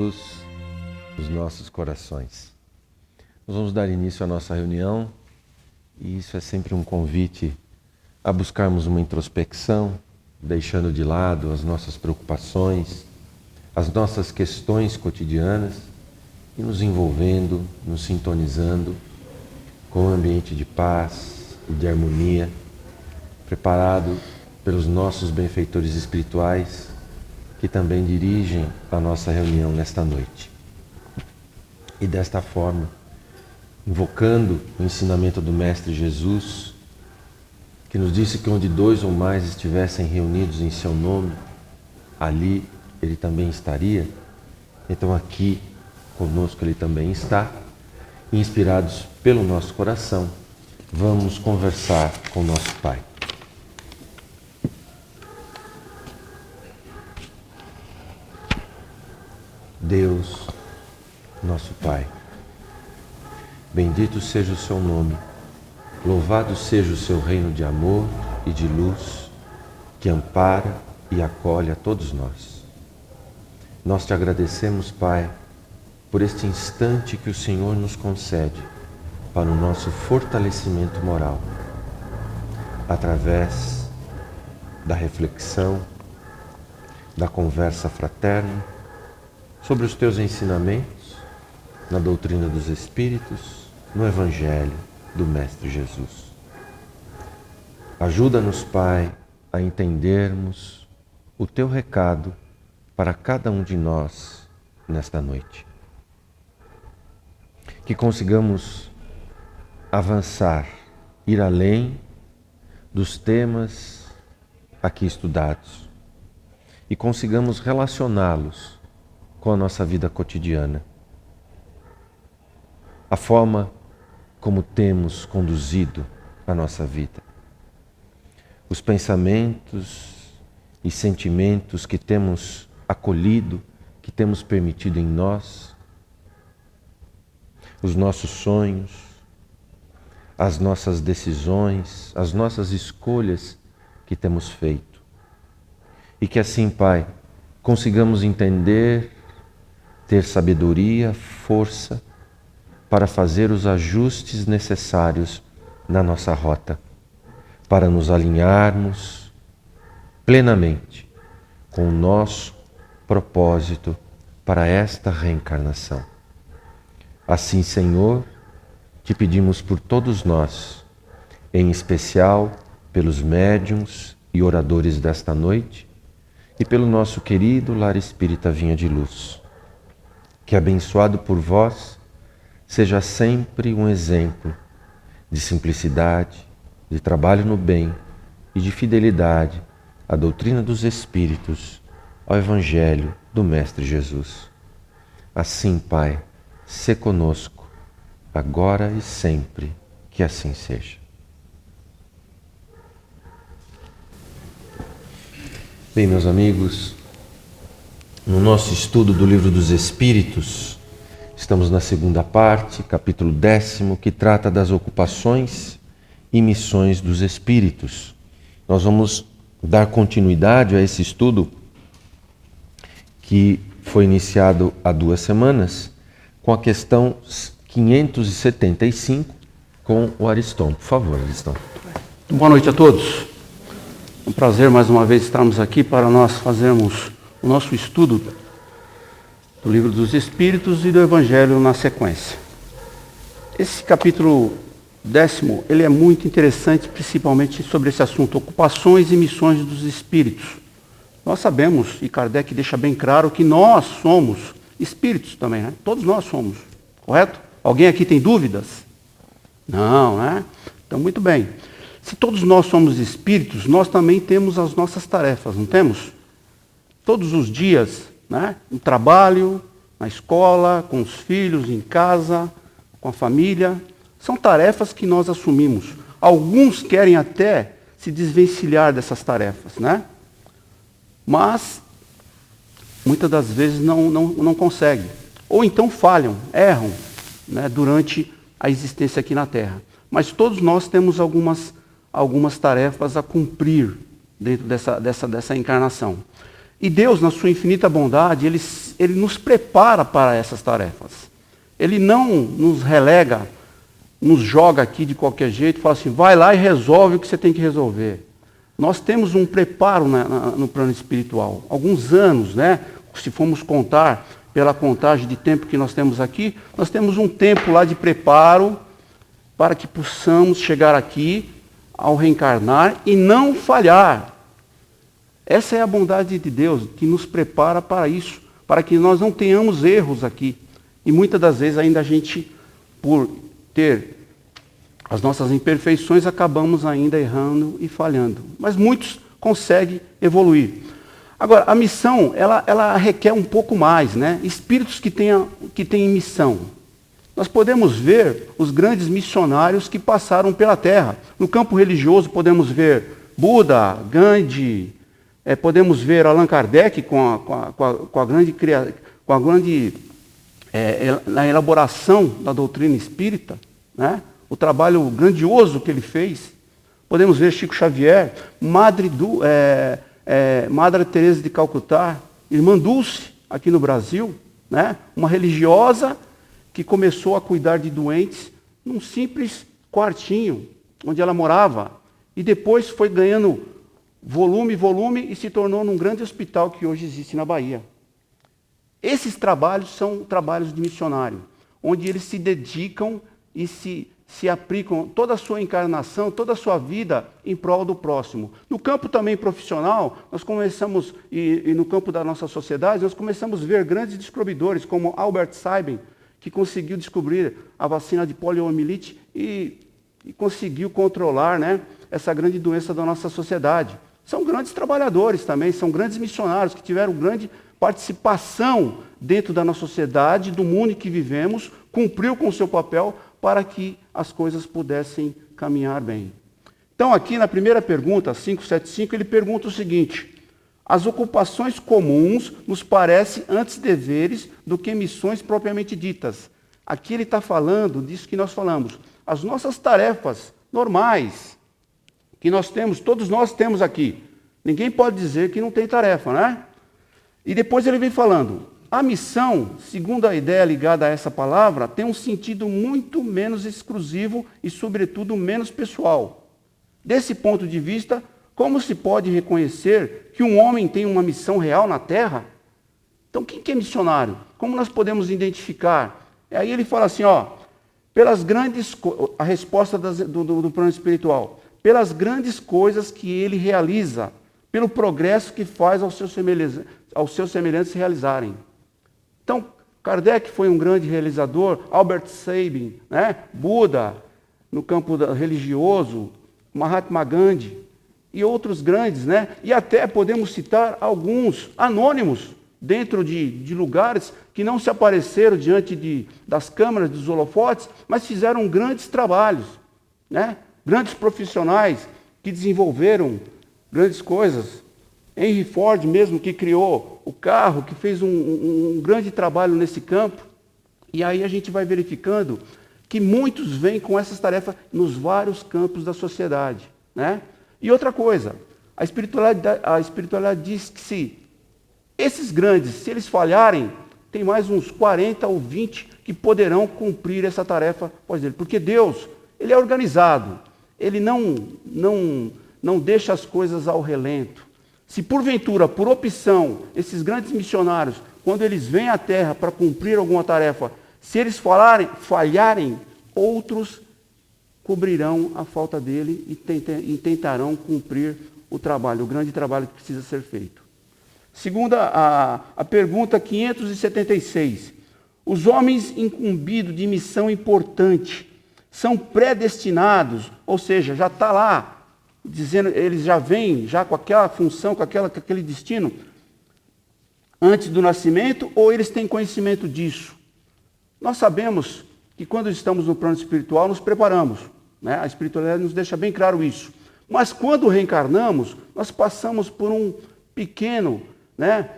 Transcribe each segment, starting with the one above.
Os nossos corações. Nós vamos dar início à nossa reunião e isso é sempre um convite a buscarmos uma introspecção, deixando de lado as nossas preocupações, as nossas questões cotidianas e nos envolvendo, nos sintonizando com um ambiente de paz e de harmonia, preparado pelos nossos benfeitores espirituais que também dirigem a nossa reunião nesta noite. E desta forma, invocando o ensinamento do Mestre Jesus, que nos disse que onde 2 ou mais estivessem reunidos em seu nome, ali ele também estaria. Então aqui conosco ele também está. Inspirados pelo nosso coração, vamos conversar com nosso Pai. Deus, nosso Pai, bendito seja o seu nome, louvado seja o seu reino de amor e de luz, que ampara e acolhe a todos nós. Nós te agradecemos, Pai, por este instante que o Senhor nos concede para o nosso fortalecimento moral, através da reflexão, da conversa fraterna, sobre os teus ensinamentos, na doutrina dos Espíritos, no Evangelho do Mestre Jesus. Ajuda-nos, Pai, a entendermos o teu recado para cada um de nós nesta noite. Que consigamos avançar, ir além dos temas aqui estudados e consigamos relacioná-los com a nossa vida cotidiana. A forma como temos conduzido a nossa vida. Os pensamentos e sentimentos que temos acolhido, que temos permitido em nós. Os nossos sonhos, as nossas decisões, as nossas escolhas que temos feito. E que assim, Pai, consigamos entender, ter sabedoria, força para fazer os ajustes necessários na nossa rota, para nos alinharmos plenamente com o nosso propósito para esta reencarnação. Assim, Senhor, te pedimos por todos nós, em especial pelos médiuns e oradores desta noite e pelo nosso querido Lar Espírita Vinha de Luz, que abençoado por vós seja sempre um exemplo de simplicidade, de trabalho no bem e de fidelidade à doutrina dos Espíritos, ao Evangelho do Mestre Jesus. Assim, Pai, sê conosco, agora e sempre, que assim seja. Bem, meus amigos, no nosso estudo do Livro dos Espíritos, estamos na segunda parte, capítulo 10, que trata das ocupações e missões dos Espíritos. Nós vamos dar continuidade a esse estudo que foi iniciado há 2 semanas, com a questão 575, com o Ariston. Por favor, Ariston. Boa noite a todos. É um prazer mais uma vez estarmos aqui para nós fazermos o nosso estudo do Livro dos Espíritos e do Evangelho na sequência. Esse capítulo 10, ele é muito interessante, principalmente sobre esse assunto, ocupações e missões dos Espíritos. Nós sabemos, e Kardec deixa bem claro, que nós somos espíritos também, né? Todos nós somos, correto? Alguém aqui tem dúvidas? Não, né? Então, muito bem. Se todos nós somos espíritos, nós também temos as nossas tarefas, não temos? Todos os dias, né? No trabalho, na escola, com os filhos, em casa, com a família. São tarefas que nós assumimos. Alguns querem até se desvencilhar dessas tarefas, né? Mas, muitas das vezes não conseguem. Ou então falham, erram, né, durante a existência aqui na Terra. Mas todos nós temos algumas tarefas a cumprir dentro dessa encarnação. E Deus, na sua infinita bondade, Ele nos prepara para essas tarefas. Ele não nos relega, nos joga aqui de qualquer jeito, fala assim, vai lá e resolve o que você tem que resolver. Nós temos um preparo no plano espiritual. Alguns anos, né? Se formos contar pela contagem de tempo que nós temos aqui, nós temos um tempo lá de preparo para que possamos chegar aqui ao reencarnar e não falhar. Essa é a bondade de Deus, que nos prepara para isso, para que nós não tenhamos erros aqui. E muitas das vezes ainda a gente, por ter as nossas imperfeições, acabamos ainda errando e falhando. Mas muitos conseguem evoluir. Agora, a missão, ela requer um pouco mais, né? Espíritos que têm missão. Nós podemos ver os grandes missionários que passaram pela Terra. No campo religioso podemos ver Buda, Gandhi, podemos ver Allan Kardec na elaboração da doutrina espírita, né? O trabalho grandioso que ele fez. Podemos ver Chico Xavier, Madre Teresa de Calcutá, Irmã Dulce, aqui no Brasil, né? Uma religiosa que começou a cuidar de doentes num simples quartinho onde ela morava. E depois foi ganhando volume e se tornou num grande hospital que hoje existe na Bahia. Esses trabalhos são trabalhos de missionário, onde eles se dedicam e se aplicam toda a sua encarnação, toda a sua vida em prol do próximo. No campo também profissional, nós começamos, e no campo da nossa sociedade, nós começamos a ver grandes descobridores, como Albert Sabin, que conseguiu descobrir a vacina de poliomielite e conseguiu controlar, né, essa grande doença da nossa sociedade. São grandes trabalhadores também, são grandes missionários que tiveram grande participação dentro da nossa sociedade, do mundo em que vivemos, cumpriu com o seu papel para que as coisas pudessem caminhar bem. Então, aqui na primeira pergunta, 575, ele pergunta o seguinte: as ocupações comuns nos parecem antes deveres do que missões propriamente ditas. Aqui ele está falando disso que nós falamos. As nossas tarefas normais, que nós temos, todos nós temos aqui. Ninguém pode dizer que não tem tarefa, né? E depois ele vem falando, a missão, segundo a ideia ligada a essa palavra, tem um sentido muito menos exclusivo e, sobretudo, menos pessoal. Desse ponto de vista, como se pode reconhecer que um homem tem uma missão real na Terra? Então, quem que é missionário? Como nós podemos identificar? Aí ele fala assim, pelas grandes a resposta do plano espiritual, pelas grandes coisas que ele realiza, pelo progresso que faz aos seus semelhantes realizarem. Então, Kardec foi um grande realizador, Albert Sabin, né? Buda, no campo religioso, Mahatma Gandhi e outros grandes, né? E até podemos citar alguns anônimos dentro de lugares que não se apareceram diante das câmeras, dos holofotes, mas fizeram grandes trabalhos, né? Grandes profissionais que desenvolveram grandes coisas. Henry Ford mesmo, que criou o carro, que fez um grande trabalho nesse campo. E aí a gente vai verificando que muitos vêm com essas tarefas nos vários campos da sociedade, né? E outra coisa, a espiritualidade diz que se esses grandes, se eles falharem, tem mais uns 40 ou 20 que poderão cumprir essa tarefa após ele. Porque Deus, Ele é organizado, Ele não deixa as coisas ao relento. Se porventura, por opção, esses grandes missionários, quando eles vêm à Terra para cumprir alguma tarefa, se eles falharem, outros cobrirão a falta dele e tentarão cumprir o trabalho, o grande trabalho que precisa ser feito. Segunda a pergunta 576. Os homens incumbidos de missão importante são predestinados, ou seja, já está lá, dizendo, eles já vêm já com aquela função, com aquele destino, antes do nascimento, ou eles têm conhecimento disso? Nós sabemos que quando estamos no plano espiritual, nos preparamos, né? A espiritualidade nos deixa bem claro isso. Mas quando reencarnamos, nós passamos por um pequeno, né,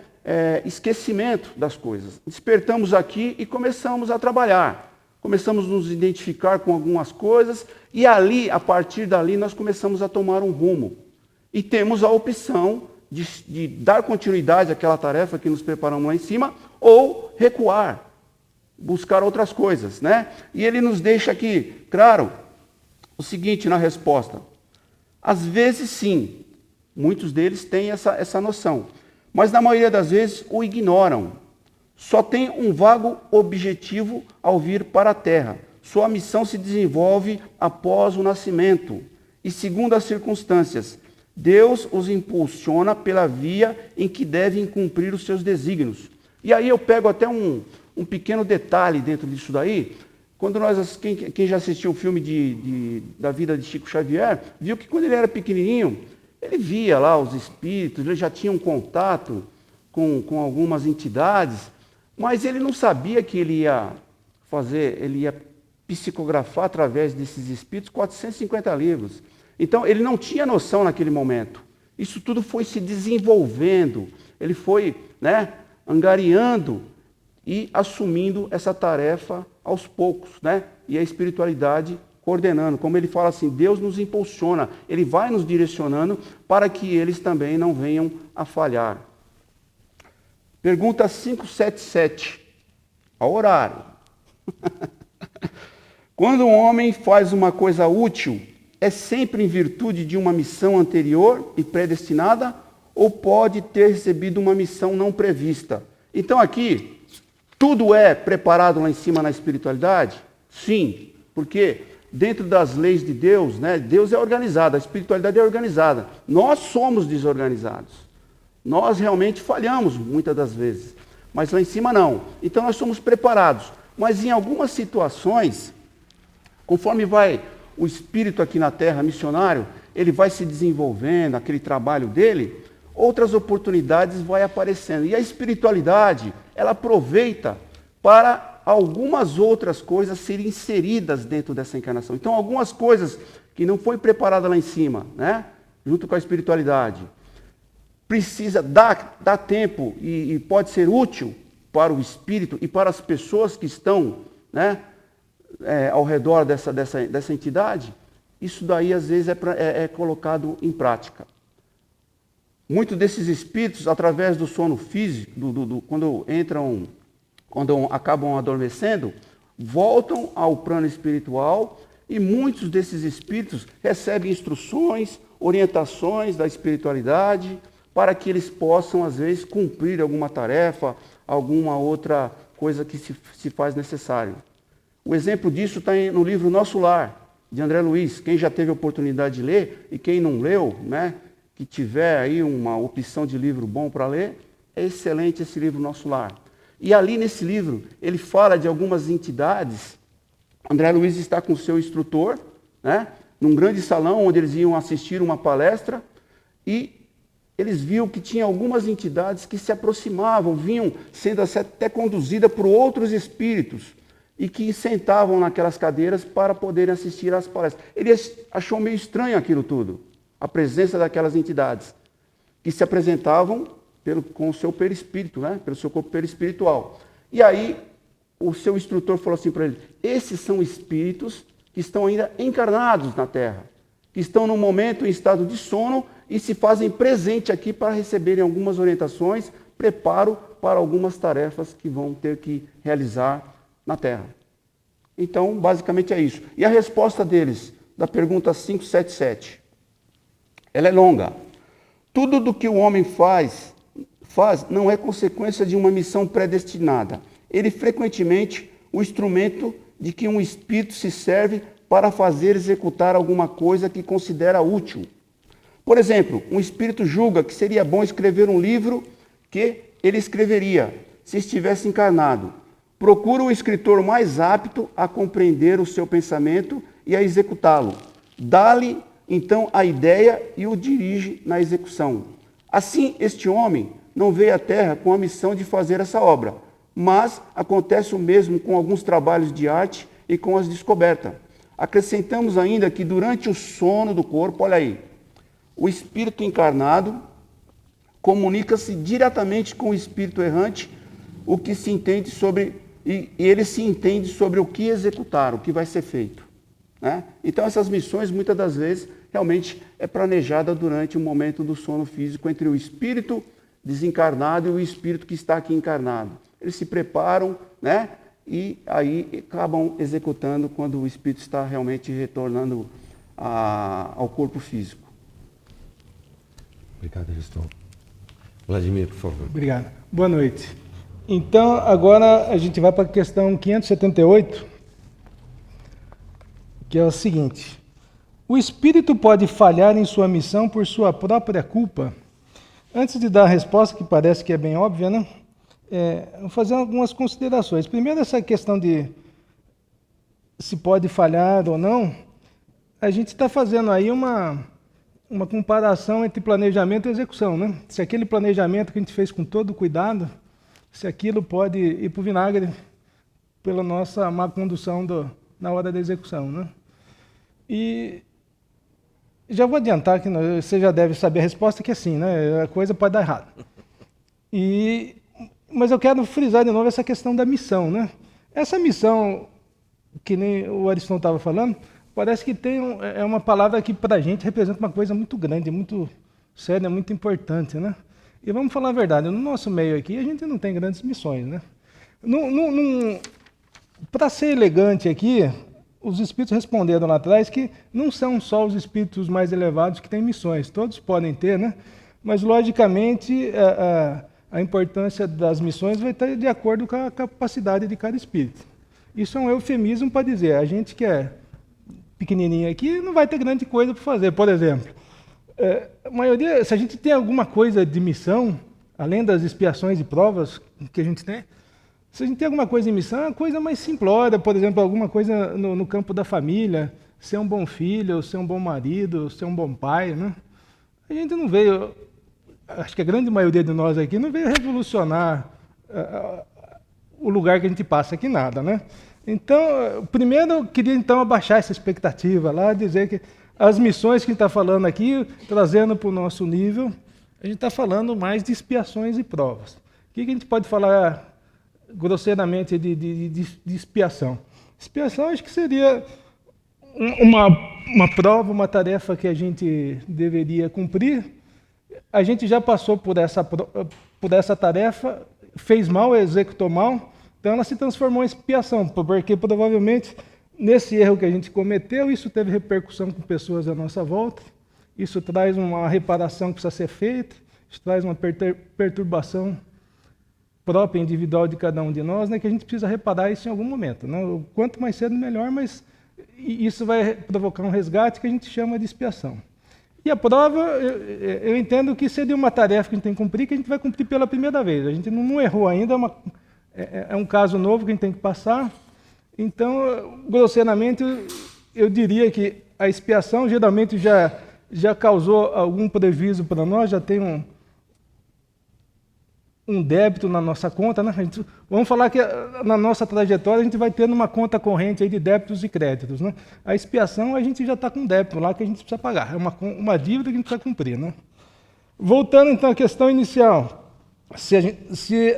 esquecimento das coisas. Despertamos aqui e começamos a trabalhar. Começamos a nos identificar com algumas coisas e ali, a partir dali, nós começamos a tomar um rumo. E temos a opção de dar continuidade àquela tarefa que nos preparamos lá em cima, ou recuar, buscar outras coisas, né? E ele nos deixa aqui, claro, o seguinte na resposta. Às vezes sim, muitos deles têm essa noção, mas na maioria das vezes o ignoram. Só tem um vago objetivo ao vir para a Terra. Sua missão se desenvolve após o nascimento e segundo as circunstâncias. Deus os impulsiona pela via em que devem cumprir os seus desígnios. E aí eu pego até um pequeno detalhe dentro disso daí. Quando quem já assistiu o filme da vida de Chico Xavier, viu que quando ele era pequenininho, ele via lá os espíritos, ele já tinha um contato com algumas entidades, mas ele não sabia que ele ia psicografar através desses espíritos 450 livros. Então, ele não tinha noção naquele momento. Isso tudo foi se desenvolvendo, ele foi, né, angariando e assumindo essa tarefa aos poucos, né? E a espiritualidade coordenando. Como ele fala assim, Deus nos impulsiona, ele vai nos direcionando para que eles também não venham a falhar. Pergunta 577. Ao horário. Quando um homem faz uma coisa útil, é sempre em virtude de uma missão anterior e predestinada, ou pode ter recebido uma missão não prevista? Então aqui, tudo é preparado lá em cima na espiritualidade? Sim, porque dentro das leis de Deus, né, Deus é organizado, a espiritualidade é organizada. Nós somos desorganizados. Nós realmente falhamos muitas das vezes, mas lá em cima não. Então nós somos preparados. Mas em algumas situações, conforme vai o espírito aqui na Terra, missionário, ele vai se desenvolvendo, aquele trabalho dele, outras oportunidades vão aparecendo. E a espiritualidade, ela aproveita para algumas outras coisas serem inseridas dentro dessa encarnação. Então, algumas coisas que não foi preparada lá em cima, né, junto com a espiritualidade, precisa dar tempo e pode ser útil para o espírito e para as pessoas que estão, né, ao redor dessa entidade. Isso daí às vezes é colocado em prática. Muitos desses espíritos, através do sono físico, quando acabam adormecendo, voltam ao plano espiritual e muitos desses espíritos recebem instruções, orientações da espiritualidade para que eles possam, às vezes, cumprir alguma tarefa, alguma outra coisa que se faz necessário. O exemplo disso está no livro Nosso Lar, de André Luiz. Quem já teve a oportunidade de ler e quem não leu, né, que tiver aí uma opção de livro bom para ler, é excelente esse livro Nosso Lar. E ali nesse livro, ele fala de algumas entidades. André Luiz está com o seu instrutor, né, num grande salão onde eles iam assistir uma palestra e eles viam que tinha algumas entidades que se aproximavam, vinham sendo até conduzidas por outros espíritos e que sentavam naquelas cadeiras para poderem assistir às palestras. Ele achou meio estranho aquilo tudo, a presença daquelas entidades que se apresentavam com o seu perispírito, né? Pelo seu corpo perispiritual. E aí o seu instrutor falou assim para ele: esses são espíritos que estão ainda encarnados na Terra, que estão no momento em estado de sono e se fazem presente aqui para receberem algumas orientações, preparo para algumas tarefas que vão ter que realizar na Terra. Então, basicamente é isso. E a resposta deles, da pergunta 577, ela é longa. Tudo do que o homem faz não é consequência de uma missão predestinada. Ele frequentemente o instrumento de que um espírito se serve para fazer executar alguma coisa que considera útil. Por exemplo, um espírito julga que seria bom escrever um livro que ele escreveria se estivesse encarnado. Procura o escritor mais apto a compreender o seu pensamento e a executá-lo. Dá-lhe, então, a ideia e o dirige na execução. Assim, este homem não veio à Terra com a missão de fazer essa obra, mas acontece o mesmo com alguns trabalhos de arte e com as descobertas. Acrescentamos ainda que durante o sono do corpo, olha aí, o espírito encarnado comunica-se diretamente com o espírito errante, o que se entende sobre, e ele se entende sobre o que executar, o que vai ser feito, né? Então essas missões muitas das vezes realmente é planejada durante o momento do sono físico entre o espírito desencarnado e o espírito que está aqui encarnado. Eles se preparam, né? E aí acabam executando quando o espírito está realmente retornando ao corpo físico. Obrigado, Gestão. Vladimir, por favor. Obrigado. Boa noite. Então, agora a gente vai para a questão 578, que é o seguinte: o espírito pode falhar em sua missão por sua própria culpa? Antes de dar a resposta, que parece que é bem óbvia, né? Vou fazer algumas considerações. Primeiro, essa questão de se pode falhar ou não, a gente está fazendo aí uma comparação entre planejamento e execução, né? Se aquele planejamento que a gente fez com todo cuidado, se aquilo pode ir para o vinagre pela nossa má condução na hora da execução, né? E já vou adiantar que você já deve saber a resposta, que é sim, né? A coisa pode dar errado. Mas eu quero frisar de novo essa questão da missão, né? Essa missão, que nem o Ariston estava falando, parece que é uma palavra que para a gente representa uma coisa muito grande, muito séria, muito importante, né? E vamos falar a verdade, no nosso meio aqui a gente não tem grandes missões, né? Para ser elegante aqui, os espíritos responderam lá atrás que não são só os espíritos mais elevados que têm missões, todos podem ter, né? Mas logicamente a importância das missões vai estar de acordo com a capacidade de cada espírito. Isso é um eufemismo para dizer, a gente que é pequenininho aqui não vai ter grande coisa para fazer. Por exemplo, a maioria, se a gente tem alguma coisa de missão, além das expiações e provas que a gente tem, se a gente tem alguma coisa em missão, é uma coisa mais simplória, por exemplo, alguma coisa no campo da família, ser um bom filho, ser um bom marido, ser um bom pai, né? A gente não veio, acho que a grande maioria de nós aqui não veio revolucionar o lugar que a gente passa aqui, nada, né? Então, primeiro eu queria então abaixar essa expectativa lá, dizer que as missões que a gente está falando aqui, trazendo para o nosso nível, a gente está falando mais de expiações e provas. O que a gente pode falar grosseiramente de expiação? Expiação acho que seria uma prova, uma tarefa que a gente deveria cumprir. A gente já passou por essa tarefa, fez mal, executou mal, então ela se transformou em expiação, porque provavelmente nesse erro que a gente cometeu, isso teve repercussão com pessoas à nossa volta, isso traz uma reparação que precisa ser feita, isso traz uma perturbação própria, individual de cada um de nós, né, que a gente precisa reparar isso em algum momento, né? Quanto mais cedo, melhor, mas isso vai provocar um resgate que a gente chama de expiação. E a prova, eu entendo que seria uma tarefa que a gente tem que cumprir, que a gente vai cumprir pela primeira vez. A gente não errou ainda, é um caso novo que a gente tem que passar. Então, grosseiramente, eu diria que a expiação geralmente já causou algum prejuízo para nós, já tem um débito na nossa conta, né? Vamos falar que na nossa trajetória a gente vai tendo uma conta corrente aí de débitos e créditos, né? A expiação a gente já está com um débito lá que a gente precisa pagar, é uma dívida que a gente precisa cumprir, né? Voltando então à questão inicial, se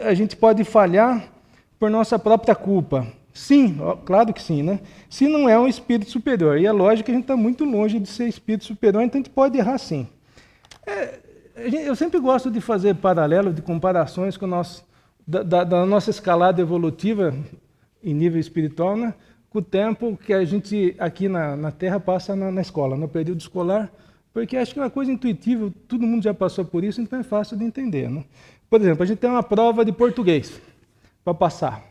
a gente pode falhar por nossa própria culpa. Sim, claro que sim, né? Se não é um espírito superior, e é lógico que a gente está muito longe de ser espírito superior, então a gente pode errar sim. Eu sempre gosto de fazer paralelo, de comparações com da nossa escalada evolutiva em nível espiritual, né? Com o tempo que a gente aqui na Terra passa na escola, no período escolar, porque acho que é uma coisa intuitiva, todo mundo já passou por isso, então é fácil de entender, né? Por exemplo, a gente tem uma prova de português para passar.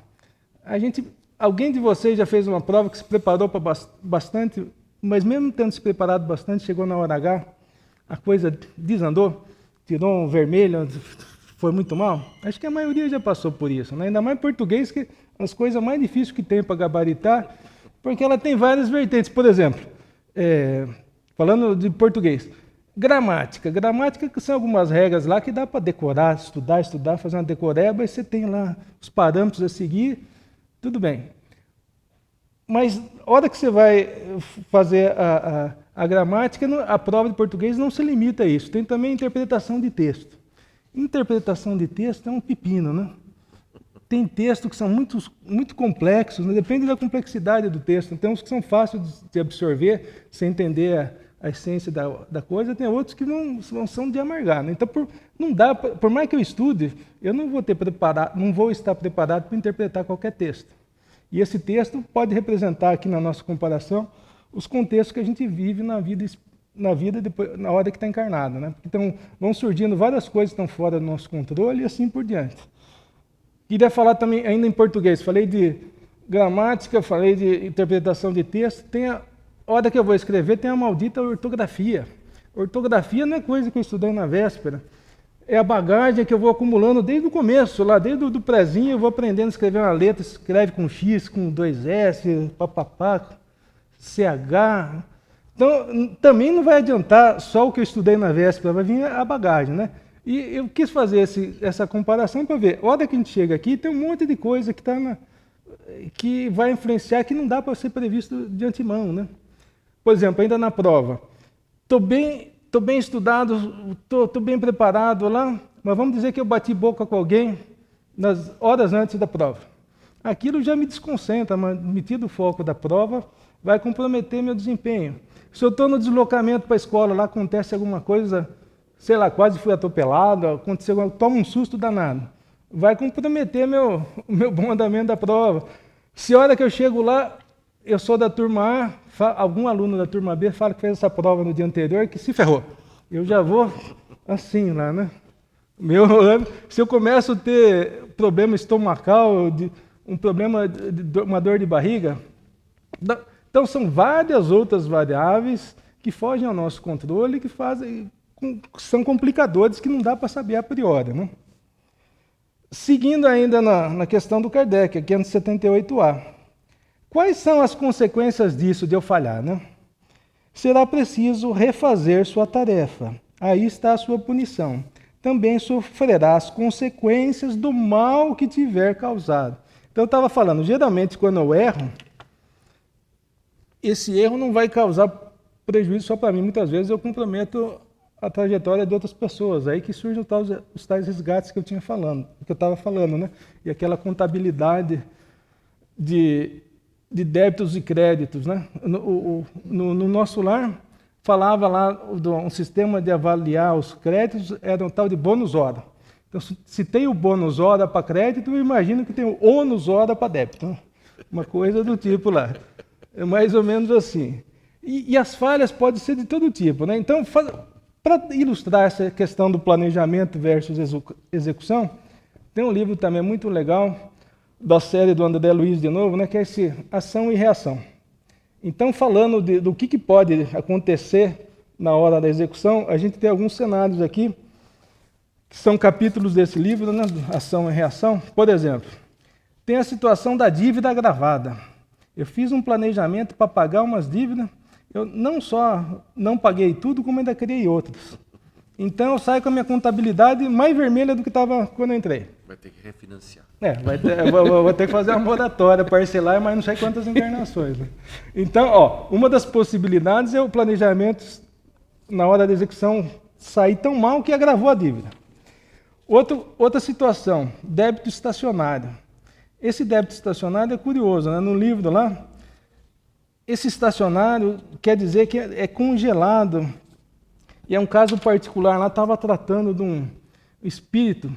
Alguém de vocês já fez uma prova que se preparou para bastante, mas mesmo tendo se preparado bastante, chegou na hora H, a coisa desandou, tirou um vermelho, foi muito mal? Acho que a maioria já passou por isso, né? Ainda mais português, que é as coisas mais difíceis que tem para gabaritar, porque ela tem várias vertentes. Por exemplo, falando de português, gramática. Gramática que são algumas regras lá que dá para decorar, estudar, fazer uma decoreba, e você tem lá os parâmetros a seguir, tudo bem. Mas, a hora que você vai fazer a gramática, a prova de português não se limita a isso. Tem também interpretação de texto. Interpretação de texto é um pepino, né? Tem textos que são muito complexos, né? Depende da complexidade do texto. Tem uns que são fáceis de absorver, sem entender a essência da coisa, tem outros que são de amargar, né? Então, não dá, por mais que eu estude, eu não vou estar preparado para interpretar qualquer texto. E esse texto pode representar aqui na nossa comparação os contextos que a gente vive na vida depois, na hora que está encarnado, né? Então, vão surgindo várias coisas que estão fora do nosso controle e assim por diante. Queria falar também ainda em português, falei de gramática, falei de interpretação de texto, hora que eu vou escrever tem a maldita ortografia. Ortografia não é coisa que eu estudei na véspera. É a bagagem que eu vou acumulando desde o começo, lá desde o prézinho, eu vou aprendendo a escrever uma letra, escreve com X, com 2S, papapá, CH. Então, também não vai adiantar só o que eu estudei na véspera, vai vir a bagagem, né? E eu quis fazer essa comparação para ver. A hora que a gente chega aqui, tem um monte de coisa que vai influenciar, que não dá para ser previsto de antemão, né? Por exemplo, ainda na prova, estou bem estudado, estou bem preparado lá, mas vamos dizer que eu bati boca com alguém nas horas antes da prova. Aquilo já me desconcentra, mas me tira o foco da prova, vai comprometer meu desempenho. Se eu estou no deslocamento para a escola, lá acontece alguma coisa, sei lá, quase fui atropelado, aconteceu, tomo um susto danado, vai comprometer o meu bom andamento da prova. Se a hora que eu chego lá, eu sou da turma A, algum aluno da turma B fala que fez essa prova no dia anterior, que se ferrou. Eu já vou assim lá, né? Se eu começo a ter problema estomacal, um problema de uma dor de barriga, então são várias outras variáveis que fogem ao nosso controle, que são complicadores que não dá para saber a priori, né? Seguindo ainda na questão do Kardec, aqui no 78A. Quais são as consequências disso, de eu falhar, né? Será preciso refazer sua tarefa. Aí está a sua punição. Também sofrerá as consequências do mal que tiver causado. Então, eu estava falando, geralmente, quando eu erro, esse erro não vai causar prejuízo só para mim. Muitas vezes eu comprometo a trajetória de outras pessoas. Aí que surgem os tais resgates que eu estava falando, né? E aquela contabilidade de débitos e créditos, né? No nosso lar, falava lá um sistema de avaliar os créditos, era um tal de bônus hora. Então, se tem o bônus hora para crédito, eu imagino que tem o ônus hora para débito, né? Uma coisa do tipo lá. É mais ou menos assim. E as falhas podem ser de todo tipo, né? Então, para ilustrar essa questão do planejamento versus execução, tem um livro também muito legal, da série do André Luiz de novo, né, que é esse Ação e Reação. Então, falando do que pode acontecer na hora da execução, a gente tem alguns cenários aqui, que são capítulos desse livro, né, Ação e Reação. Por exemplo, tem a situação da dívida agravada. Eu fiz um planejamento para pagar umas dívidas, eu não só não paguei tudo, como ainda criei outras. Então, eu saio com a minha contabilidade mais vermelha do que estava quando eu entrei. Vai ter que refinanciar. Vou ter que fazer uma moratória, parcelar, mas não sei quantas encarnações. Né? Então, uma das possibilidades é o planejamento, na hora da execução, sair tão mal que agravou a dívida. Outra situação, débito estacionário. Esse débito estacionário é curioso, né? No livro lá, esse estacionário quer dizer que é congelado. E é um caso particular, lá estava tratando de um espírito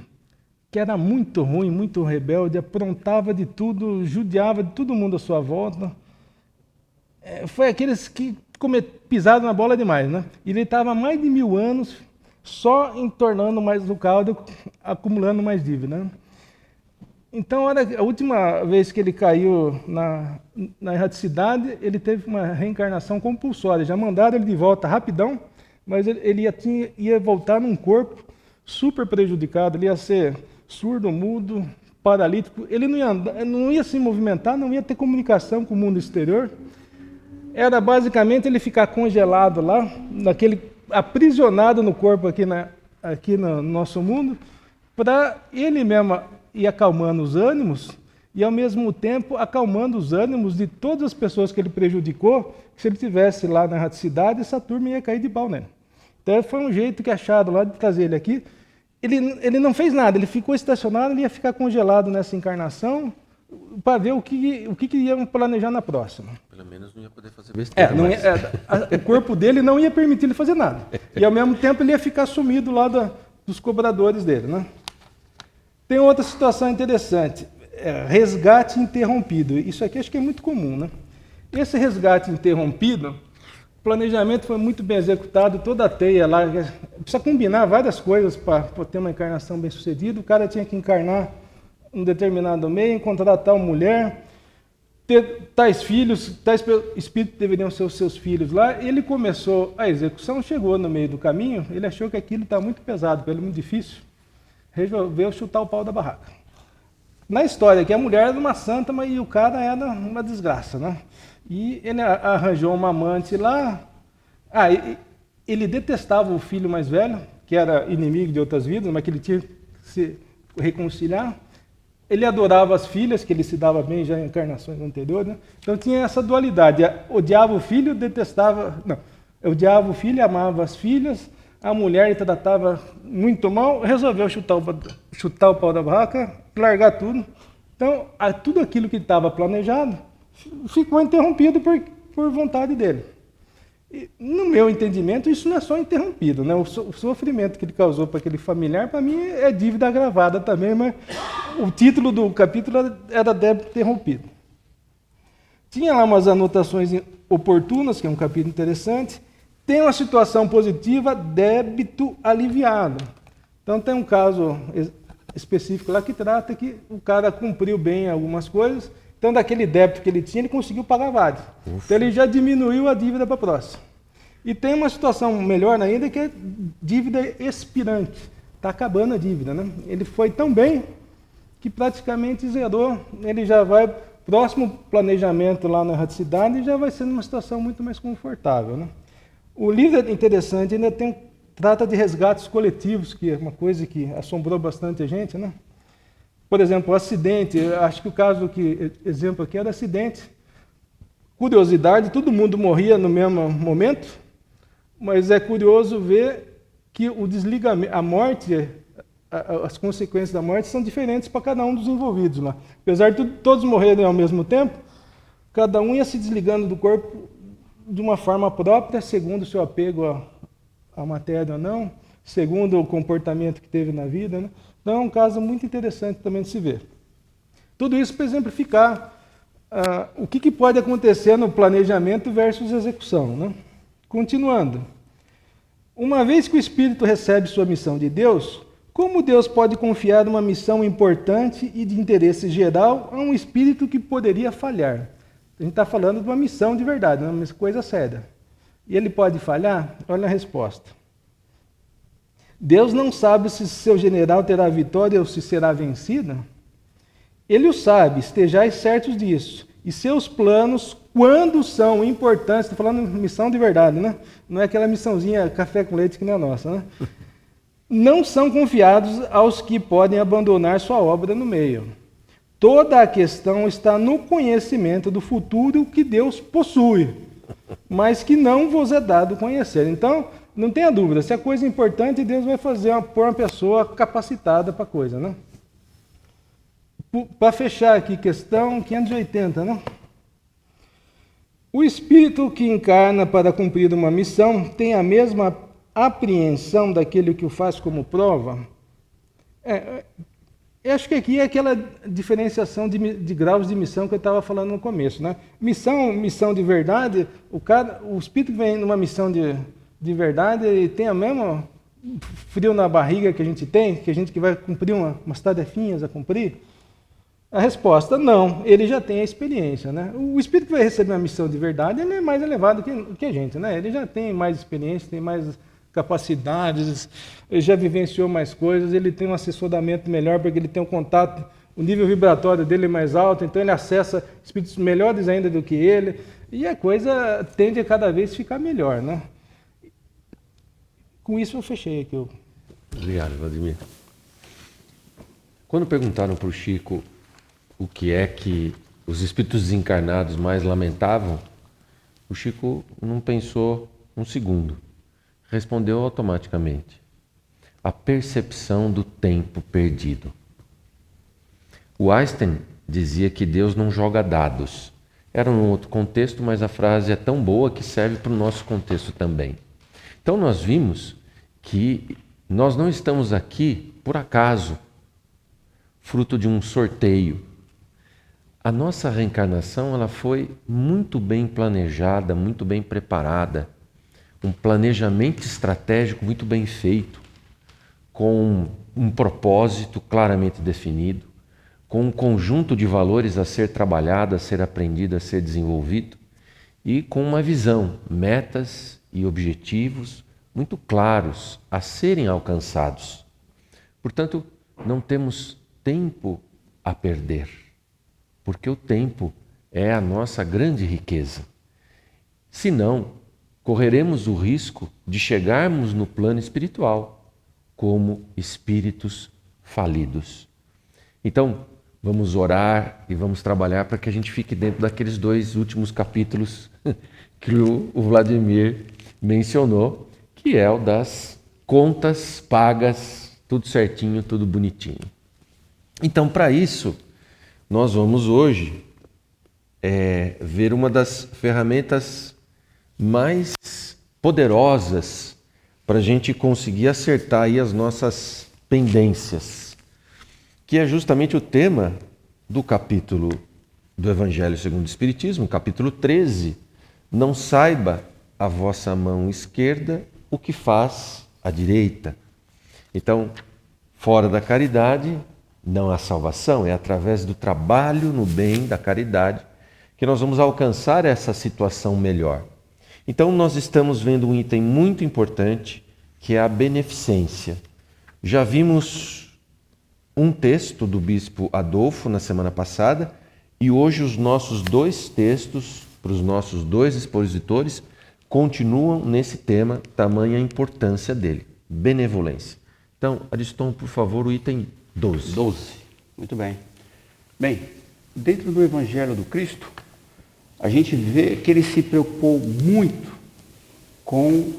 que era muito ruim, muito rebelde, aprontava de tudo, judiava de todo mundo à sua volta. Foi aqueles que pisaram na bola demais, né? E ele estava há mais de 1000 anos só entornando mais o caldo, acumulando mais dívida, né? Então, a última vez que ele caiu na erraticidade, ele teve uma reencarnação compulsória. Já mandaram ele de volta rapidão, mas ele ia voltar num corpo super prejudicado, ele ia ser surdo, mudo, paralítico, ele não ia se movimentar, não ia ter comunicação com o mundo exterior. Era basicamente ele ficar congelado lá, aprisionado no corpo aqui no nosso mundo, para ele mesmo ir acalmando os ânimos e, ao mesmo tempo, acalmando os ânimos de todas as pessoas que ele prejudicou, que se ele estivesse lá na erraticidade, essa turma ia cair de pau nele. Então, foi um jeito que acharam lá de trazer ele aqui. Ele não fez nada, ele ficou estacionado, ele ia ficar congelado nessa encarnação para ver o que iam planejar na próxima. Pelo menos não ia poder fazer besteira. O corpo dele não ia permitir ele fazer nada. E ao mesmo tempo ele ia ficar sumido lá dos cobradores dele, né? Tem outra situação interessante, resgate interrompido. Isso aqui acho que é muito comum, né? Esse resgate interrompido, o planejamento foi muito bem executado, toda a teia lá, precisa combinar várias coisas para ter uma encarnação bem sucedida. O cara tinha que encarnar um determinado meio, encontrar tal mulher, ter tais filhos, tais espíritos deveriam ser os seus filhos lá. Ele começou a execução, chegou no meio do caminho, ele achou que aquilo está muito pesado, para ele muito difícil, resolveu chutar o pau da barraca. Na história, que a mulher era uma santa, mas o cara era uma desgraça, né? E ele arranjou uma amante lá. Ele detestava o filho mais velho, que era inimigo de outras vidas, mas que ele tinha que se reconciliar. Ele adorava as filhas, que ele se dava bem já em encarnações anteriores, né? Então tinha essa dualidade. Odiava o filho, detestava... Não, odiava o filho, amava as filhas. A mulher ele tratava muito mal, resolveu chutar o pau da barraca, largar tudo. Então, tudo aquilo que estava planejado ficou interrompido por vontade dele. E, no meu entendimento, isso não é só interrompido, né? O sofrimento que ele causou para aquele familiar, para mim, é dívida agravada também, mas o título do capítulo era débito interrompido. Tinha lá umas anotações oportunas, que é um capítulo interessante. Tem uma situação positiva, débito aliviado. Então tem um caso específico lá que trata que o cara cumpriu bem algumas coisas, então daquele débito que ele tinha, ele conseguiu pagar vários. Então ele já diminuiu a dívida para a próxima. E tem uma situação melhor ainda, que é dívida expirante. Está acabando a dívida, né? Ele foi tão bem que praticamente zerou. Ele já vai, próximo planejamento lá na erraticidade, já vai ser numa situação muito mais confortável, né? O livro é interessante, ainda trata de resgates coletivos, que é uma coisa que assombrou bastante a gente, né? Por exemplo, o acidente, acho que o caso exemplo aqui era acidente. Curiosidade, todo mundo morria no mesmo momento, mas é curioso ver que o desligamento, a morte, as consequências da morte são diferentes para cada um dos envolvidos lá. Apesar de todos morrerem ao mesmo tempo, cada um ia se desligando do corpo de uma forma própria, segundo o seu apego à matéria ou não, segundo o comportamento que teve na vida, né? Então é um caso muito interessante também de se ver. Tudo isso para exemplificar o que pode acontecer no planejamento versus execução, né? Continuando. Uma vez que o espírito recebe sua missão de Deus, como Deus pode confiar uma missão importante e de interesse geral a um espírito que poderia falhar? A gente está falando de uma missão de verdade, uma coisa séria. E ele pode falhar? Olha a resposta. Deus não sabe se seu general terá vitória ou se será vencido? Ele o sabe, estejais certos disso. E seus planos, quando são importantes, estou falando de missão de verdade, né? Não é aquela missãozinha café com leite que não é nossa, né? Não são confiados aos que podem abandonar sua obra no meio. Toda a questão está no conhecimento do futuro que Deus possui, mas que não vos é dado conhecer. Então, não tenha dúvida, se a coisa é importante, Deus vai pôr uma pessoa capacitada para a coisa, né? Para fechar aqui, questão 580, né? O espírito que encarna para cumprir uma missão tem a mesma apreensão daquele que o faz como prova? Eu acho que aqui é aquela diferenciação de graus de missão que eu estava falando no começo, né? Missão de verdade, o espírito que vem numa missão de verdade, ele tem o mesmo frio na barriga que a gente tem, que a gente que vai cumprir umas tarefinhas a cumprir. A resposta, não, ele já tem a experiência, né? O espírito que vai receber uma missão de verdade, ele é mais elevado que a gente, né? Ele já tem mais experiência, tem mais capacidades, ele já vivenciou mais coisas, ele tem um assessoramento melhor, porque ele tem um contato, o nível vibratório dele é mais alto, então ele acessa espíritos melhores ainda do que ele, e a coisa tende a cada vez ficar melhor, né? Com isso eu fechei aqui. Obrigado, Vladimir. Quando perguntaram para o Chico o que é que os espíritos desencarnados mais lamentavam, o Chico não pensou um segundo. Respondeu automaticamente: a percepção do tempo perdido. O Einstein dizia que Deus não joga dados, Era num outro contexto, mas a frase é tão boa que serve para o nosso contexto também. Então nós vimos que nós não estamos aqui por acaso, fruto de um sorteio. A nossa reencarnação ela foi muito bem planejada, muito bem preparada, um planejamento estratégico muito bem feito, com um propósito claramente definido, com um conjunto de valores a ser trabalhado, a ser aprendido, a ser desenvolvido e com uma visão, metas e objetivos muito claros a serem alcançados. Portanto, não temos tempo a perder, porque o tempo é a nossa grande riqueza. Senão, correremos o risco de chegarmos no plano espiritual como espíritos falidos. Então, vamos orar e vamos trabalhar para que a gente fique dentro daqueles 2 últimos capítulos que o Vladimir mencionou, que é o das contas pagas, tudo certinho, tudo bonitinho. Então, para isso, nós vamos hoje ver uma das ferramentas mais poderosas para a gente conseguir acertar aí as nossas pendências, que é justamente o tema do capítulo do Evangelho segundo o Espiritismo, capítulo 13. Não saiba a vossa mão esquerda o que faz a direita. Então, fora da caridade, não há salvação. É através do trabalho no bem, da caridade, que nós vamos alcançar essa situação melhor. Então, nós estamos vendo um item muito importante, que é a beneficência. Já vimos um texto do Bispo Adolfo na semana passada, e hoje os nossos 2 textos, para os nossos 2 expositores, continuam nesse tema, tamanha a importância dele, benevolência. Então, Ariston, por favor, o item 12. 12. Muito bem. Bem, dentro do Evangelho do Cristo, a gente vê que ele se preocupou muito com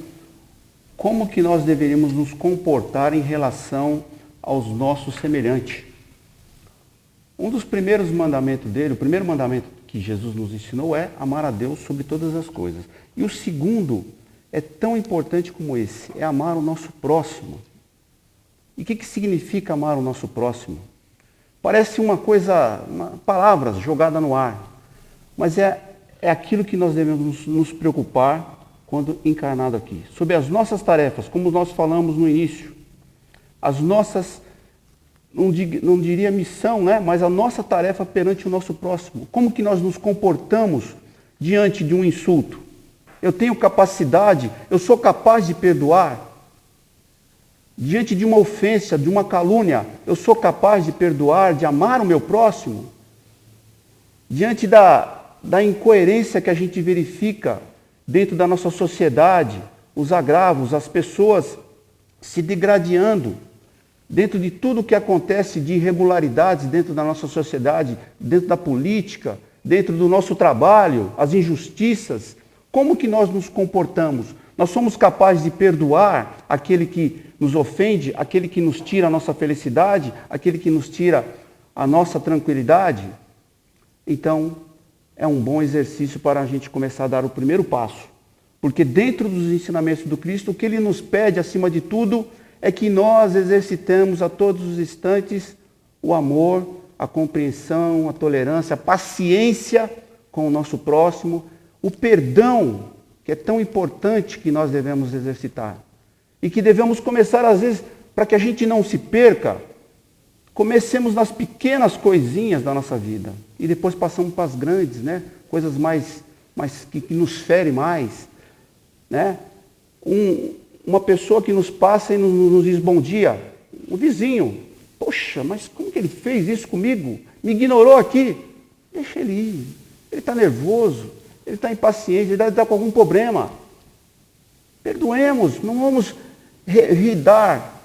como que nós deveríamos nos comportar em relação aos nossos semelhantes. Um dos primeiros mandamentos dele, o primeiro mandamento que Jesus nos ensinou é amar a Deus sobre todas as coisas. E o segundo é tão importante como esse, é amar o nosso próximo. E o que significa amar o nosso próximo? Parece uma coisa, palavras jogadas no ar, mas é aquilo que nós devemos nos preocupar quando encarnado aqui. Sobre as nossas tarefas, como nós falamos no início, as nossas, não diria missão, né? Mas a nossa tarefa perante o nosso próximo. Como que nós nos comportamos diante de um insulto? Eu tenho capacidade, eu sou capaz de perdoar? Diante de uma ofensa, de uma calúnia, eu sou capaz de perdoar, de amar o meu próximo? Diante da incoerência que a gente verifica dentro da nossa sociedade, os agravos, as pessoas se degradando, dentro de tudo que acontece de irregularidades dentro da nossa sociedade, dentro da política, dentro do nosso trabalho, as injustiças, como que nós nos comportamos? Nós somos capazes de perdoar aquele que nos ofende, aquele que nos tira a nossa felicidade, aquele que nos tira a nossa tranquilidade? Então, é um bom exercício para a gente começar a dar o primeiro passo. Porque dentro dos ensinamentos do Cristo, o que Ele nos pede, acima de tudo, é que nós exercitemos a todos os instantes o amor, a compreensão, a tolerância, a paciência com o nosso próximo, o perdão, que é tão importante que nós devemos exercitar. E que devemos começar, às vezes, para que a gente não se perca, comecemos nas pequenas coisinhas da nossa vida. E depois passamos para as grandes, né? Coisas mais que nos ferem mais. Né? Uma pessoa que nos passa e nos diz bom dia, um vizinho. Poxa, mas como que ele fez isso comigo? Me ignorou aqui. Deixa ele ir. Ele está nervoso, ele está impaciente, ele deve estar com algum problema. Perdoemos, não vamos revidar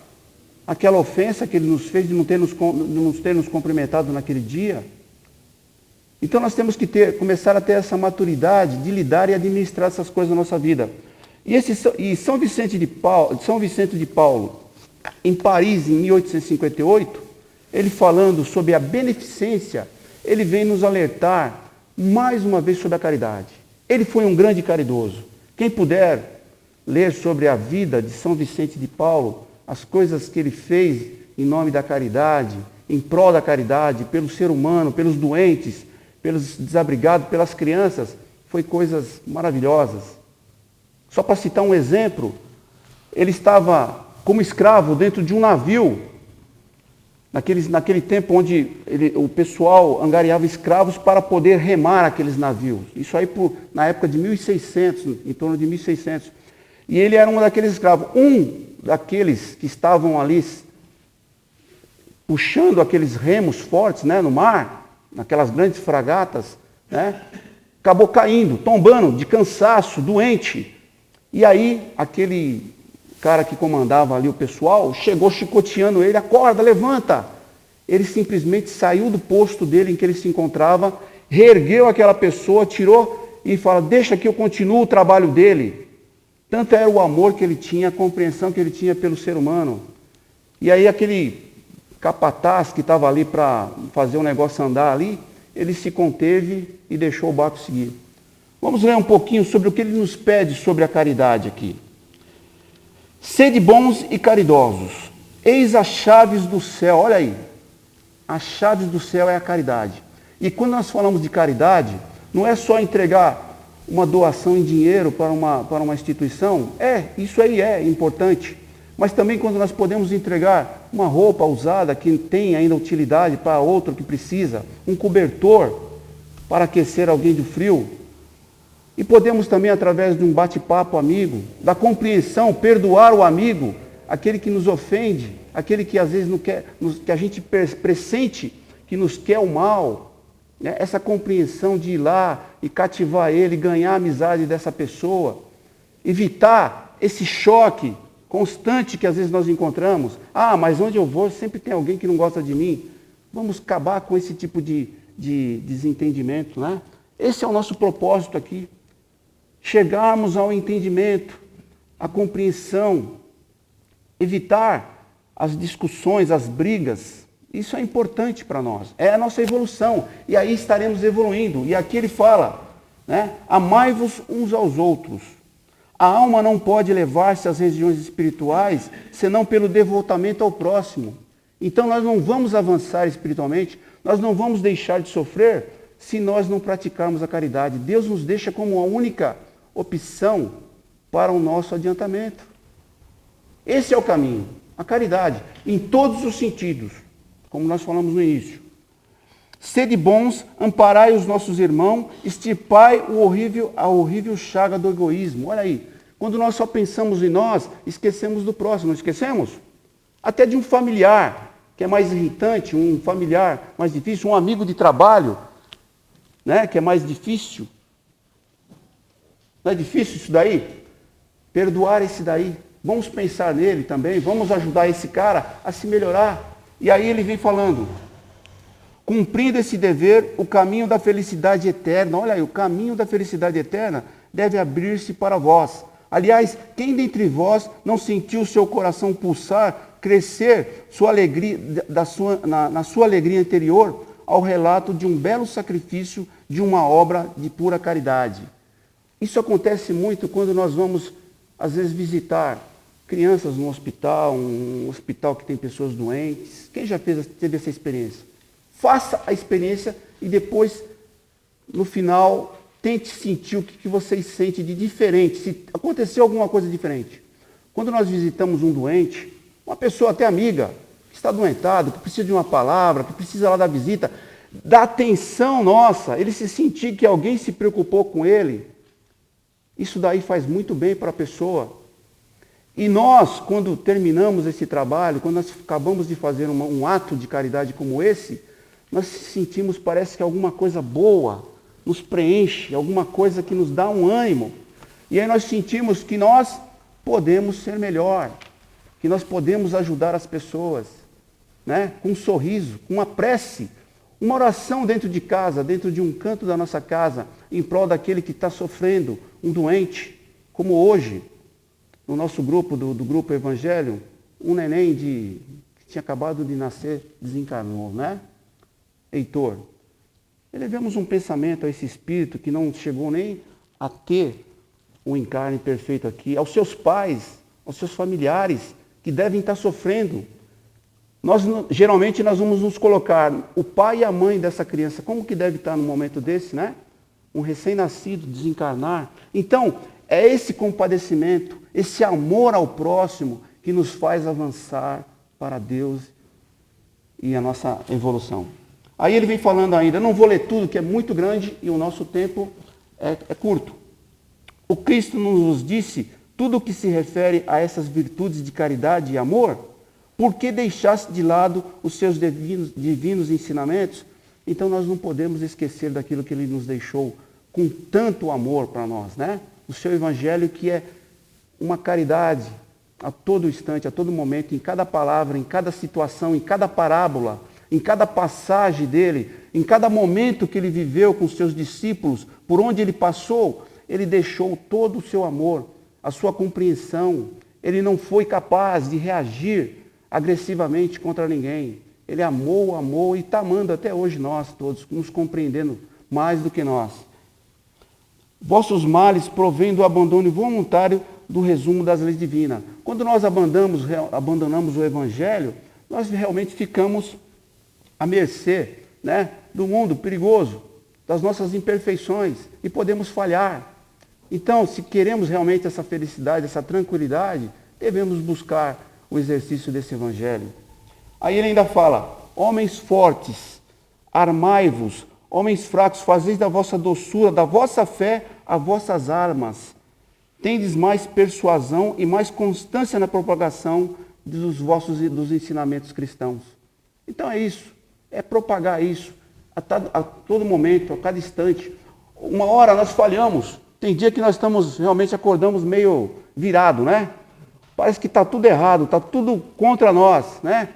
aquela ofensa que ele nos fez de não ter nos cumprimentado naquele dia. Então nós temos que começar a ter essa maturidade de lidar e administrar essas coisas na nossa vida. E São Vicente de Paulo, em Paris, em 1858, ele falando sobre a beneficência, ele vem nos alertar mais uma vez sobre a caridade. Ele foi um grande caridoso. Quem puder ler sobre a vida de São Vicente de Paulo, as coisas que ele fez em nome da caridade, em prol da caridade, pelo ser humano, pelos doentes, pelos desabrigados, pelas crianças, foi coisas maravilhosas. Só para citar um exemplo, ele estava como escravo dentro de um navio, naquele tempo onde o pessoal angariava escravos para poder remar aqueles navios. Isso aí na época de 1600, em torno de 1600. E ele era um daqueles escravos. Um daqueles que estavam ali puxando aqueles remos fortes, né, no mar, naquelas grandes fragatas, né, acabou caindo, tombando, de cansaço, doente. E aí, aquele cara que comandava ali o pessoal, chegou chicoteando ele, acorda, levanta. Ele simplesmente saiu do posto dele em que ele se encontrava, reergueu aquela pessoa, tirou e fala, deixa que eu continuo o trabalho dele. Tanto era o amor que ele tinha, a compreensão que ele tinha pelo ser humano. E aí aquele capataz que estava ali para fazer o negócio andar ali, ele se conteve e deixou o barco seguir. Vamos ler um pouquinho sobre o que ele nos pede sobre a caridade aqui. Sede bons e caridosos, eis as chaves do céu. Olha aí, as chaves do céu é a caridade. E quando nós falamos de caridade, não é só entregar uma doação em dinheiro para uma instituição. Isso aí é importante. Mas também quando nós podemos entregar uma roupa usada que tem ainda utilidade para outro que precisa, um cobertor para aquecer alguém do frio. E podemos também, através de um bate-papo amigo, da compreensão, perdoar o amigo, aquele que nos ofende, aquele que às vezes não quer, que a gente pressente que nos quer o mal, né? Essa compreensão de ir lá e cativar ele, ganhar a amizade dessa pessoa, evitar esse choque constante que às vezes nós encontramos. Mas onde eu vou sempre tem alguém que não gosta de mim. Vamos acabar com esse tipo de desentendimento, né? Esse é o nosso propósito aqui. Chegarmos ao entendimento, à compreensão, evitar as discussões, as brigas. Isso é importante para nós, é a nossa evolução, e aí estaremos evoluindo. E aqui ele fala, né? Amai-vos uns aos outros. A alma não pode levar-se às regiões espirituais senão pelo devotamento ao próximo. Então nós não vamos avançar espiritualmente, nós não vamos deixar de sofrer se nós não praticarmos a caridade. Deus nos deixa como a única opção para o nosso adiantamento. Esse é o caminho, a caridade, em todos os sentidos, como nós falamos no início. Sede bons, amparai os nossos irmãos, extirpai a horrível chaga do egoísmo. Olha aí, quando nós só pensamos em nós, esquecemos do próximo, não esquecemos? Até de um familiar, que é mais irritante, um familiar mais difícil, um amigo de trabalho, né, que é mais difícil. Não é difícil isso daí? Perdoar esse daí. Vamos pensar nele também, vamos ajudar esse cara a se melhorar. E aí ele vem falando, cumprindo esse dever, o caminho da felicidade eterna. Olha aí, o caminho da felicidade eterna deve abrir-se para vós. Aliás, quem dentre vós não sentiu seu coração pulsar, crescer sua alegria, na sua alegria interior, ao relato de um belo sacrifício de uma obra de pura caridade? Isso acontece muito quando nós vamos, às vezes, visitar crianças num hospital, um hospital que tem pessoas doentes. Quem já teve essa experiência? Faça a experiência e depois, no final, tente sentir o que vocês sentem de diferente, se aconteceu alguma coisa diferente. Quando nós visitamos um doente, uma pessoa até amiga, que está adoentado, que precisa de uma palavra, que precisa lá da visita, da atenção nossa, ele se sentir que alguém se preocupou com ele, isso daí faz muito bem para a pessoa. E nós, quando terminamos esse trabalho, quando nós acabamos de fazer um ato de caridade como esse, nós sentimos, parece que alguma coisa boa nos preenche, alguma coisa que nos dá um ânimo. E aí nós sentimos que nós podemos ser melhor, que nós podemos ajudar as pessoas, né? Com um sorriso, com uma prece, uma oração dentro de casa, dentro de um canto da nossa casa, em prol daquele que está sofrendo, um doente, como hoje, no nosso grupo, do grupo Evangelho, um neném que tinha acabado de nascer, desencarnou, né? Heitor. Elevemos um pensamento a esse espírito que não chegou nem a ter o encarne perfeito aqui, aos seus pais, aos seus familiares, que devem estar sofrendo. Geralmente nós vamos nos colocar, o pai e a mãe dessa criança, como que deve estar no momento desse, né? Um recém-nascido desencarnar. Então, é esse compadecimento, esse amor ao próximo que nos faz avançar para Deus e a nossa evolução. Aí ele vem falando ainda, eu não vou ler tudo, que é muito grande e o nosso tempo é curto. O Cristo nos disse tudo o que se refere a essas virtudes de caridade e amor. Por que deixasse de lado os seus divinos ensinamentos? Então nós não podemos esquecer daquilo que ele nos deixou com tanto amor para nós, né? O seu evangelho, que é uma caridade a todo instante, a todo momento, em cada palavra, em cada situação, em cada parábola, em cada passagem dele, em cada momento que ele viveu com os seus discípulos, por onde ele passou, ele deixou todo o seu amor, a sua compreensão. Ele não foi capaz de reagir agressivamente contra ninguém. Ele amou e está amando até hoje nós todos, nos compreendendo mais do que nós. Vossos males provêm do abandono voluntário do resumo das leis divinas. Quando nós abandonamos o Evangelho, nós realmente ficamos à mercê, né, do mundo perigoso, das nossas imperfeições, e podemos falhar. Então, se queremos realmente essa felicidade, essa tranquilidade, devemos buscar o exercício desse Evangelho. Aí ele ainda fala, homens fortes, armai-vos, homens fracos, fazeis da vossa doçura, da vossa fé, as vossas armas. Tendes mais persuasão e mais constância na propagação dos ensinamentos cristãos. Então é isso, é propagar isso a todo momento, a cada instante. Uma hora nós falhamos, tem dia que nós realmente acordamos meio virado, né? Parece que está tudo errado, está tudo contra nós, né?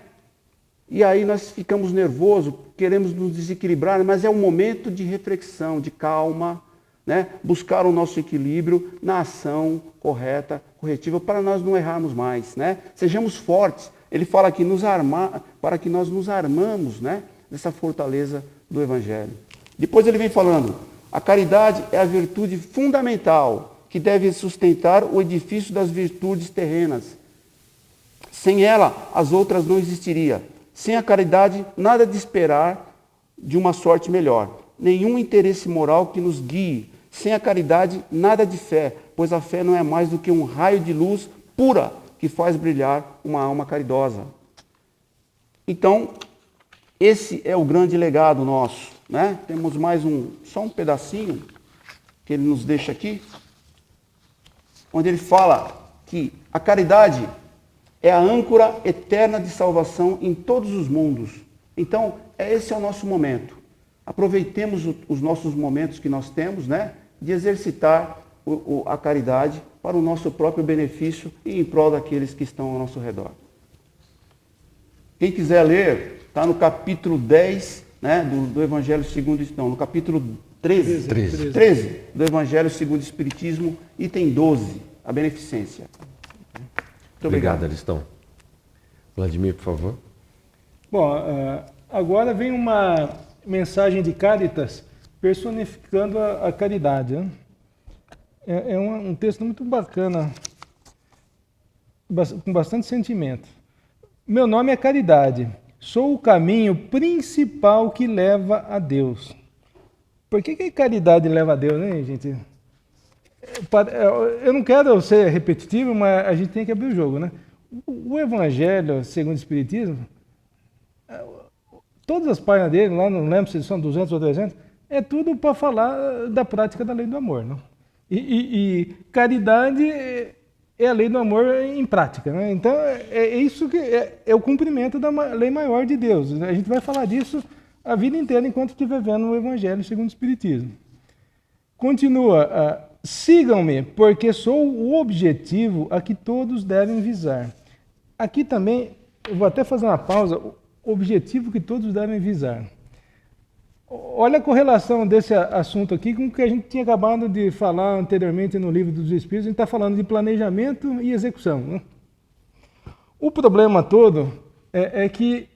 E aí nós ficamos nervosos, queremos nos desequilibrar, mas é um momento de reflexão, de calma, né? Buscar o nosso equilíbrio na ação correta, corretiva, para nós não errarmos mais, né? Sejamos fortes. Ele fala aqui, para que nós nos armamos, né, dessa fortaleza do Evangelho. Depois ele vem falando, a caridade é a virtude fundamental que deve sustentar o edifício das virtudes terrenas. Sem ela, as outras não existiriam. Sem a caridade, nada de esperar de uma sorte melhor. Nenhum interesse moral que nos guie. Sem a caridade, nada de fé, pois a fé não é mais do que um raio de luz pura que faz brilhar uma alma caridosa. Então, esse é o grande legado nosso, né? Temos mais só um pedacinho que ele nos deixa aqui, onde ele fala que a caridade é a âncora eterna de salvação em todos os mundos. Então, esse é o nosso momento. Aproveitemos os nossos momentos que nós temos, né, de exercitar a caridade para o nosso próprio benefício e em prol daqueles que estão ao nosso redor. Quem quiser ler, está no capítulo 10, né, do Evangelho segundo... Não, no capítulo 13 do Evangelho segundo o Espiritismo, item 12, a beneficência. Muito obrigado. Aristão. Vladimir, por favor. Bom, agora vem uma mensagem de Caritas personificando a caridade, né? É um texto muito bacana, com bastante sentimento. Meu nome é Caridade, sou o caminho principal que leva a Deus. Por que a caridade leva a Deus, né, gente? Eu não quero ser repetitivo, mas a gente tem que abrir o jogo, né? O Evangelho, segundo o Espiritismo, todas as páginas dele, lá não lembro se são 200 ou 300, é tudo para falar da prática da lei do amor, não? E caridade é a lei do amor em prática, né? Então é isso que é o cumprimento da lei maior de Deus. A gente vai falar disso a vida inteira enquanto estiver vendo o Evangelho segundo o Espiritismo. Continua, sigam-me, porque sou o objetivo a que todos devem visar. Aqui também, eu vou até fazer uma pausa, o objetivo que todos devem visar. Olha a correlação desse assunto aqui com o que a gente tinha acabado de falar anteriormente no Livro dos Espíritos. A gente está falando de planejamento e execução, né? O problema todo é que,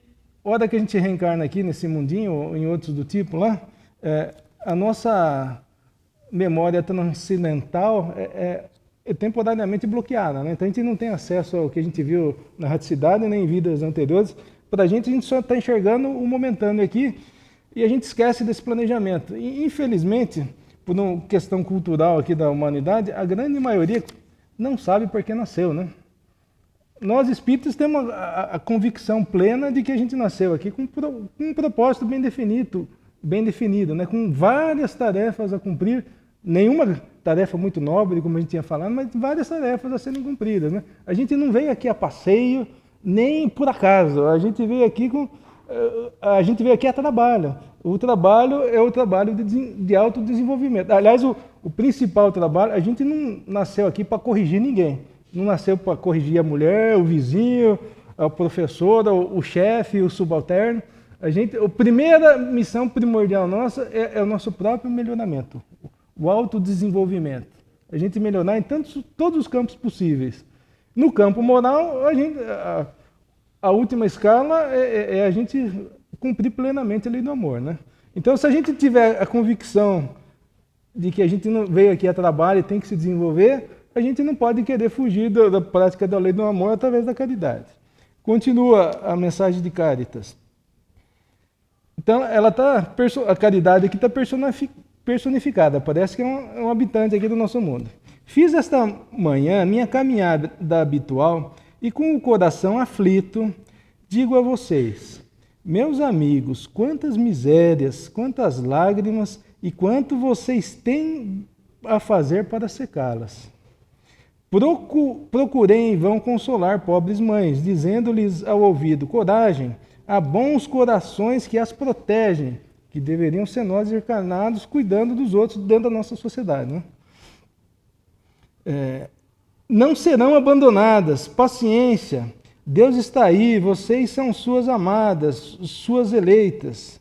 hora que a gente reencarna aqui nesse mundinho ou em outros do tipo lá, A nossa memória transcendental é temporariamente bloqueada, né? Então a gente não tem acesso ao que a gente viu na raticidade nem em vidas anteriores. Para a gente só está enxergando o momentâneo aqui e a gente esquece desse planejamento. E, infelizmente, por uma questão cultural aqui da humanidade, a grande maioria não sabe por que nasceu, né? Nós espíritas temos a convicção plena de que a gente nasceu aqui com um propósito bem definido, né? Com várias tarefas a cumprir, nenhuma tarefa muito nobre, como a gente tinha falado, mas várias tarefas a serem cumpridas, né? A gente não veio aqui a passeio, nem por acaso, a gente veio aqui a trabalho. O trabalho é o trabalho de autodesenvolvimento. Aliás, o principal trabalho, a gente não nasceu aqui para corrigir ninguém. Não nasceu para corrigir a mulher, o vizinho, o professor, o chefe, o subalterno. A primeira missão primordial nossa é o nosso próprio melhoramento, o autodesenvolvimento. A gente melhorar em todos os campos possíveis. No campo moral, a última escala é a gente cumprir plenamente a lei do amor, né? Então, se a gente tiver a convicção de que a gente não veio aqui a trabalho e tem que se desenvolver, a gente não pode querer fugir da prática da lei do amor através da caridade. Continua a mensagem de Cáritas. Então, a caridade aqui está personificada, parece que é um habitante aqui do nosso mundo. Fiz esta manhã minha caminhada habitual e com o coração aflito, digo a vocês, meus amigos, quantas misérias, quantas lágrimas e quanto vocês têm a fazer para secá-las. Procurei em vão consolar pobres mães, dizendo-lhes ao ouvido, coragem, há bons corações que as protegem, que deveriam ser nós encarnados cuidando dos outros dentro da nossa sociedade, né? Não serão abandonadas, paciência, Deus está aí, vocês são suas amadas, suas eleitas.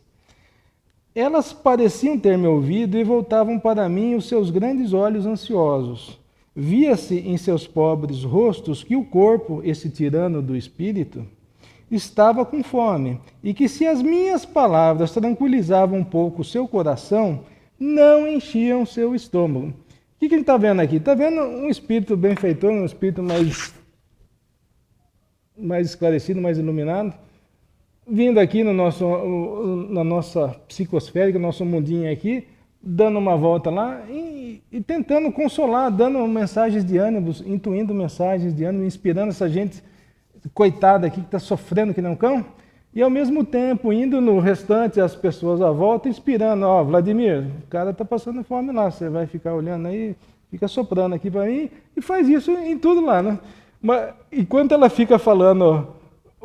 Elas pareciam ter me ouvido e voltavam para mim os seus grandes olhos ansiosos. Via-se em seus pobres rostos que o corpo, esse tirano do espírito, estava com fome, e que se as minhas palavras tranquilizavam um pouco o seu coração, não enchiam seu estômago. O que a gente está vendo aqui? Está vendo um espírito benfeitor, um espírito mais esclarecido, mais iluminado, vindo aqui na nossa psicosfera, no nosso mundinho aqui, dando uma volta lá e tentando consolar, dando mensagens de ânimo, intuindo mensagens de ânimo, inspirando essa gente coitada aqui que está sofrendo que nem um cão, e ao mesmo tempo indo no restante, as pessoas à volta, inspirando, ó, Vladimir, o cara está passando fome lá, você vai ficar olhando aí, fica soprando aqui para mim, e faz isso em tudo lá, né? Mas enquanto ela fica falando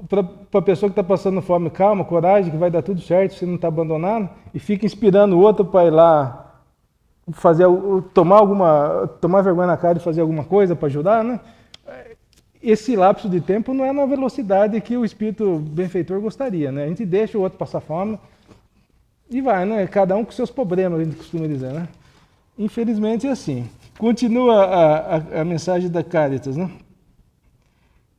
para a pessoa que está passando fome, calma, coragem, que vai dar tudo certo, você não está abandonado, e fica inspirando o outro para ir lá tomar vergonha na cara e fazer alguma coisa para ajudar, né? Esse lapso de tempo não é na velocidade que o espírito benfeitor gostaria, né? A gente deixa o outro passar fome e vai, né? Cada um com seus problemas, a gente costuma dizer, né? Infelizmente é assim. Continua a mensagem da Cáritas, né?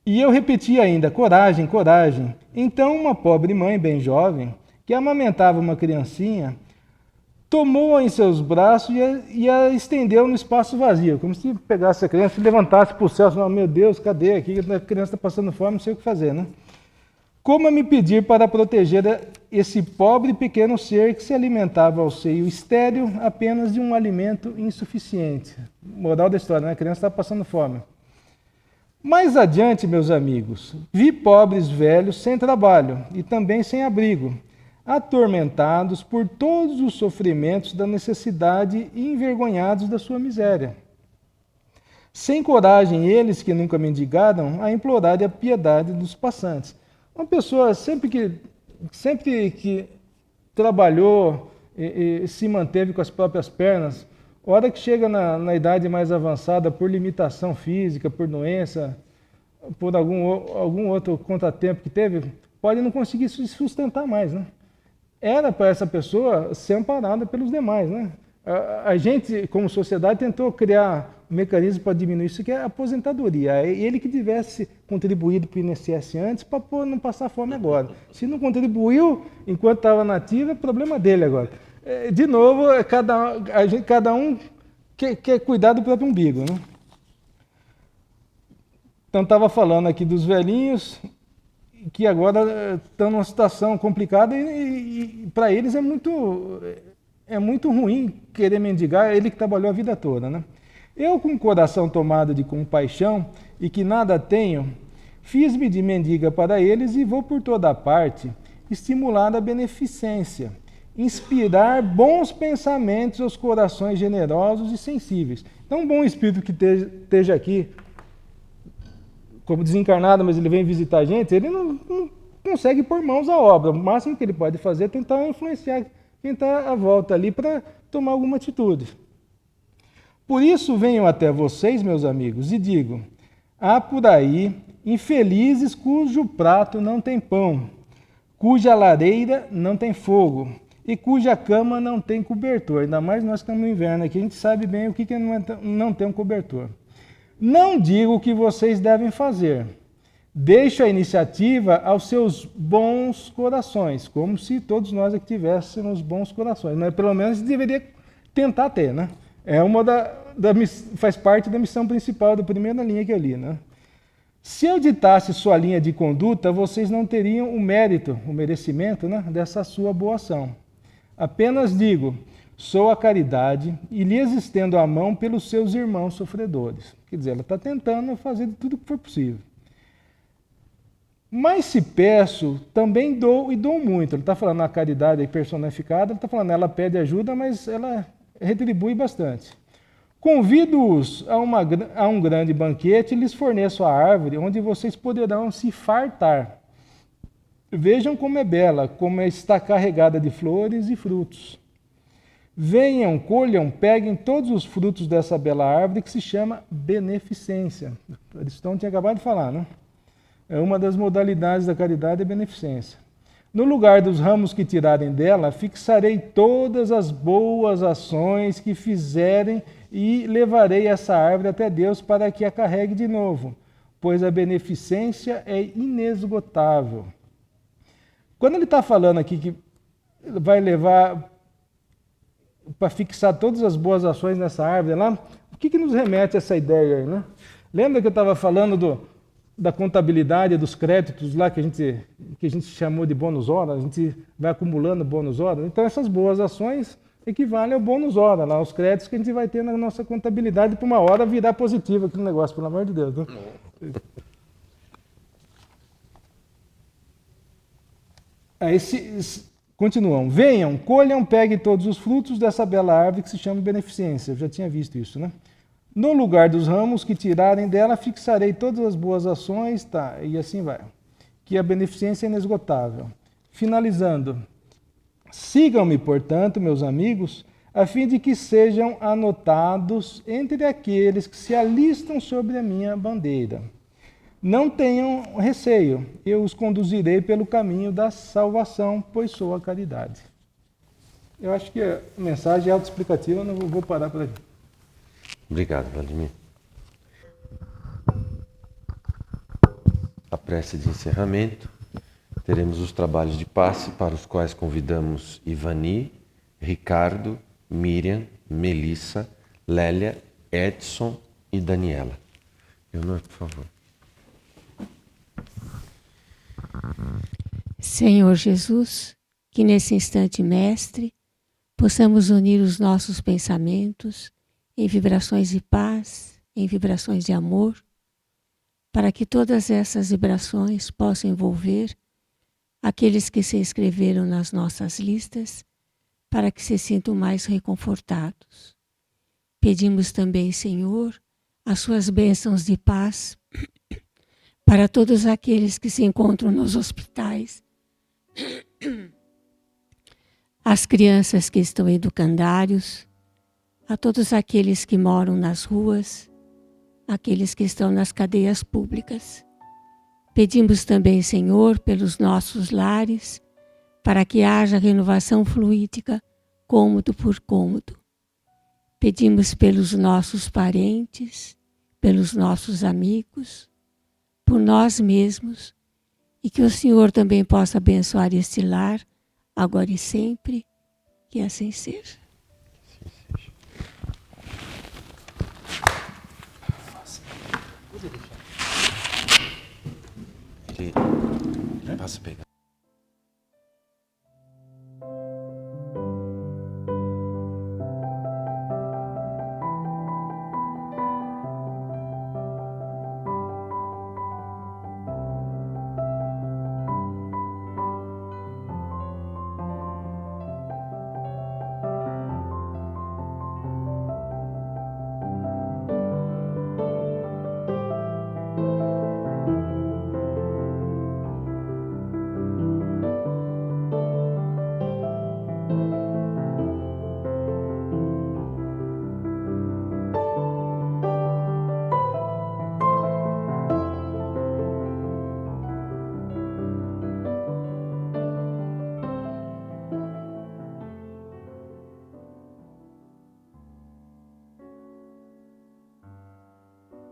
E eu repeti ainda, coragem, coragem. Então uma pobre mãe bem jovem, que amamentava uma criancinha, tomou-a em seus braços e a estendeu no espaço vazio, como se pegasse a criança e levantasse para o céu, assim, meu Deus, cadê aqui? A criança está passando fome, não sei o que fazer, né? Como a me pedir para proteger esse pobre pequeno ser que se alimentava ao seio estéril apenas de um alimento insuficiente. Moral da história, né? A criança está passando fome. Mais adiante, meus amigos, vi pobres velhos sem trabalho e também sem abrigo, atormentados por todos os sofrimentos da necessidade e envergonhados da sua miséria. Sem coragem, eles que nunca mendigaram, a implorar a piedade dos passantes. Uma pessoa sempre que trabalhou e se manteve com as próprias pernas, a hora que chega na idade mais avançada, por limitação física, por doença, por algum outro contratempo que teve, pode não conseguir se sustentar mais, né? Era para essa pessoa ser amparada pelos demais, né? A gente, como sociedade, tentou criar um mecanismo para diminuir isso, que é a aposentadoria. É ele que tivesse contribuído para o INSS antes, para não passar fome agora. Se não contribuiu enquanto estava nativa, é problema dele agora. de novo, cada um quer cuidar do próprio umbigo, né? Então, estava falando aqui dos velhinhos que agora estão numa situação complicada e para eles é muito ruim querer mendigar, ele que trabalhou a vida toda, né? Eu, com o coração tomado de compaixão e que nada tenho, fiz-me de mendiga para eles e vou por toda parte estimular a beneficência, inspirar bons pensamentos aos corações generosos e sensíveis. Então, um bom espírito que esteja aqui, como desencarnado, mas ele vem visitar a gente, ele não consegue pôr mãos à obra. O máximo que ele pode fazer é tentar influenciar quem está à volta ali para tomar alguma atitude. Por isso venho até vocês, meus amigos, e digo: há por aí infelizes cujo prato não tem pão, cuja lareira não tem fogo e cuja cama não tem cobertor. Ainda mais nós que estamos no inverno aqui, a gente sabe bem o que é não ter um cobertor. Não digo o que vocês devem fazer. Deixo a iniciativa aos seus bons corações, como se todos nós aqui tivéssemos bons corações. Mas pelo menos deveria tentar ter, né? É faz parte da missão principal da primeira linha que eu li, né? Se eu ditasse sua linha de conduta, vocês não teriam o mérito, o merecimento, né, dessa sua boa ação. Apenas digo: sou a caridade e lhes estendo a mão pelos seus irmãos sofredores. Quer dizer, ela está tentando fazer tudo o que for possível. Mas se peço, também dou e dou muito. Ele está falando a caridade personificada, ele está falando ela pede ajuda, mas ela retribui bastante. Convido-os a um grande banquete e lhes forneço a árvore onde vocês poderão se fartar. Vejam como é bela, como está carregada de flores e frutos. Venham, colham, peguem todos os frutos dessa bela árvore que se chama beneficência. Aristóteles tinha acabado de falar, né? É uma das modalidades da caridade é beneficência. No lugar dos ramos que tirarem dela, fixarei todas as boas ações que fizerem e levarei essa árvore até Deus para que a carregue de novo, pois a beneficência é inesgotável. Quando ele está falando aqui que vai levar para fixar todas as boas ações nessa árvore lá, o que nos remete a essa ideia aí, né? Lembra que eu estava falando da contabilidade dos créditos lá que a gente chamou de bônus hora? A gente vai acumulando bônus hora. Então essas boas ações equivalem ao bônus hora, lá, os créditos que a gente vai ter na nossa contabilidade para uma hora virar positivo aquele negócio, pelo amor de Deus. Né? Aí, continuam. Venham, colham, peguem todos os frutos dessa bela árvore que se chama beneficência. Eu já tinha visto isso, né? No lugar dos ramos que tirarem dela, fixarei todas as boas ações, tá, e assim vai. Que a beneficência é inesgotável. Finalizando. Sigam-me, portanto, meus amigos, a fim de que sejam anotados entre aqueles que se alistam sobre a minha bandeira. Não tenham receio, eu os conduzirei pelo caminho da salvação, pois sou a caridade. Eu acho que a mensagem é autoexplicativa, eu não vou parar por aqui. Obrigado, Vladimir. A prece de encerramento. Teremos os trabalhos de passe para os quais convidamos Ivani, Ricardo, Miriam, Melissa, Lélia, Edson e Daniela. Leonor, por favor. Senhor Jesus, que nesse instante, Mestre, possamos unir os nossos pensamentos em vibrações de paz, em vibrações de amor, para que todas essas vibrações possam envolver aqueles que se inscreveram nas nossas listas, para que se sintam mais reconfortados. Pedimos também, Senhor, as suas bênçãos de paz para todos aqueles que se encontram nos hospitais, as crianças que estão em educandários, a todos aqueles que moram nas ruas, aqueles que estão nas cadeias públicas. Pedimos também, Senhor, pelos nossos lares, para que haja renovação fluídica, cômodo por cômodo. Pedimos pelos nossos parentes, pelos nossos amigos, por nós mesmos, e que o Senhor também possa abençoar este lar, agora e sempre, Que assim seja. Passa a pegar.